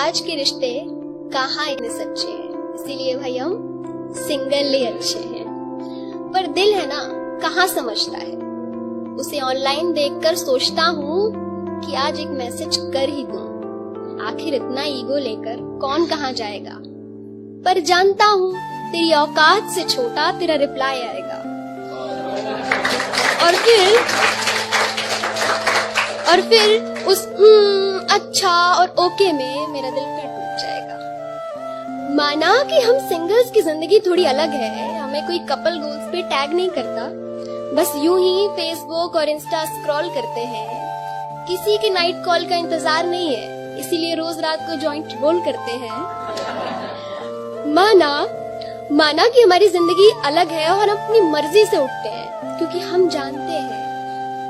आज के रिश्ते कहाँ इतने सच्चे हैं, इसीलिए भाई हम सिंगल ही अच्छे हैं। पर दिल है ना कहाँ समझता है, उसे ऑनलाइन देखकर सोचता हूँ कि आज एक मैसेज कर ही दूं। आखिर इतना ईगो लेकर कौन कहाँ जाएगा, पर जानता हूँ तेरी औकात से छोटा तेरा रिप्लाई आएगा। और फिर उस अच्छा और ओके में मेरा दिल फिर टूट जाएगा। माना कि हम सिंगल्स की जिंदगी थोड़ी अलग है, हमें कोई कपल गोल्स पे टैग नहीं करता, बस यूं ही फेसबुक और इंस्टा स्क्रॉल करते हैं। किसी के नाइट कॉल का इंतजार नहीं है, इसीलिए रोज रात को जॉइंट रोल करते हैं। माना कि हमारी जिंदगी अलग है और हम अपनी मर्जी से उठते हैं, क्योंकि हम जानते हैं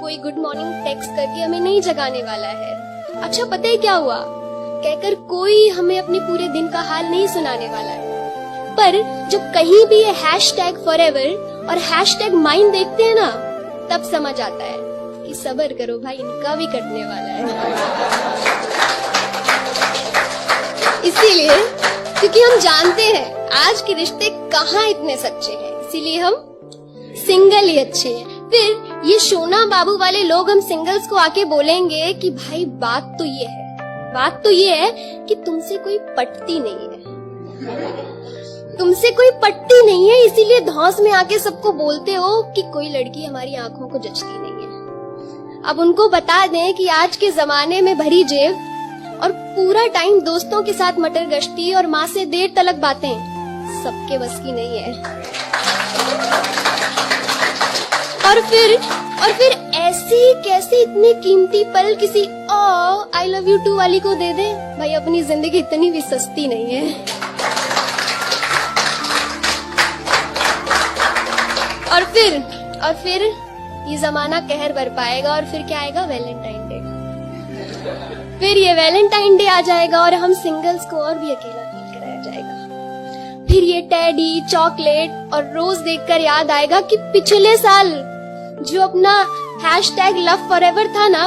कोई गुड मॉर्निंग टेक्स्ट करके हमें नहीं जगाने वाला है। अच्छा पता है क्या हुआ कहकर कोई हमें अपने पूरे दिन का हाल नहीं सुनाने वाला है। पर जब कहीं भी ये #forever और #mine देखते हैं ना, तब समझ आता है कि सब्र करो भाई, इनका भी कटने वाला है। इसीलिए क्योंकि हम जानते हैं आज के रिश्ते कहाँ इतने सच्चे हैं, इसीलिए हम सिंगल ही अच्छे हैं। फिर ये सोना बाबू वाले लोग हम सिंगल्स को आके बोलेंगे कि भाई बात तो ये है कि तुमसे कोई पटती नहीं है, इसीलिए धौंस में आके सबको बोलते हो कि कोई लड़की हमारी आंखों को जचती नहीं है। अब उनको बता दें कि आज के जमाने में भरी जेब और पूरा टाइम दोस्तों के साथ मटर गश्ती और माँ से देर तलक बातें सबके बस की नहीं है। और फिर ऐसी कैसे इतने कीमती पल किसी आई लव यू टू वाली को दे दे। भाई अपनी जिंदगी इतनी भी सस्ती नहीं है। और फिर ये जमाना कहर बरपाएगा और फिर क्या आएगा, वैलेंटाइन डे। फिर ये वैलेंटाइन डे आ जाएगा और हम सिंगल्स को और भी अकेला फील कराया जाएगा। फिर ये टेडी, चॉकलेट और रोज देखकर याद आएगा कि पिछले साल जो अपना #LoveForever था ना,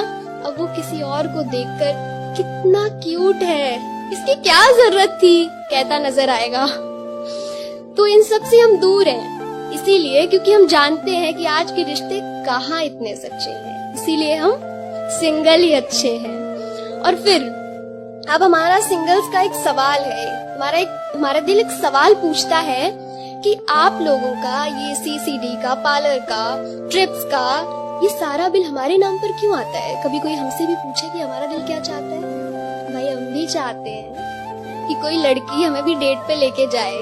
अब वो किसी और को देखकर कितना क्यूट है, इसकी क्या जरूरत थी कहता नजर आएगा। तो इन सब से हम दूर हैं, इसीलिए क्योंकि हम जानते हैं कि आज के रिश्ते कहाँ इतने सच्चे हैं, इसीलिए हम सिंगल ही अच्छे हैं। और फिर अब हमारा सिंगल्स का एक सवाल है, हमारा दिल एक सवाल पूछता है कि आप लोगों का ये CCD का, पार्लर का, ट्रिप्स का ये सारा बिल हमारे नाम पर क्यों आता है। कभी कोई हमसे भी पूछे कि हमारा दिल क्या चाहता है। भाई हम भी चाहते हैं कि कोई लड़की हमें भी डेट पे लेके जाए,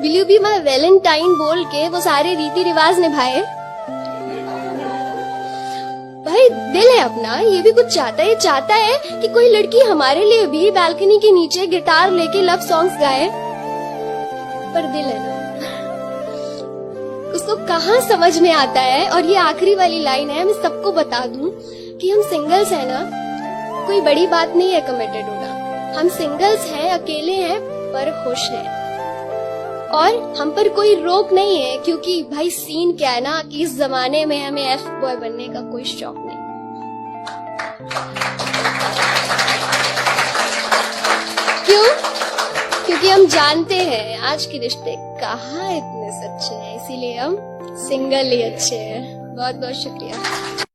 will you be my Valentine बोल के वो सारे रीति रिवाज निभाए। भाई दिल है अपना, ये भी कुछ चाहता है, ये चाहता है कि कोई लड़की हमारे लिए भी बालकनी के नीचे गिटार लेके लव सॉन्ग्स गाए। पर दिल है ना, उसको कहाँ समझ में आता है। और ये आखिरी वाली लाइन है, मैं सबको बता दूं कि हम सिंगल्स है ना, कोई बड़ी बात नहीं है कमिटेड होना। हम सिंगल्स हैं, अकेले हैं पर खुश हैं, और हम पर कोई रोक नहीं है, क्योंकि भाई सीन क्या है ना कि इस जमाने में हमें F बॉय बनने का कोई शौक नहीं। क्यों? क्योंकि हम जानते हैं आज के रिश्ते कहाँ इतने सच्चे हैं, इसीलिए हम सिंगल ही अच्छे हैं। बहुत बहुत शुक्रिया।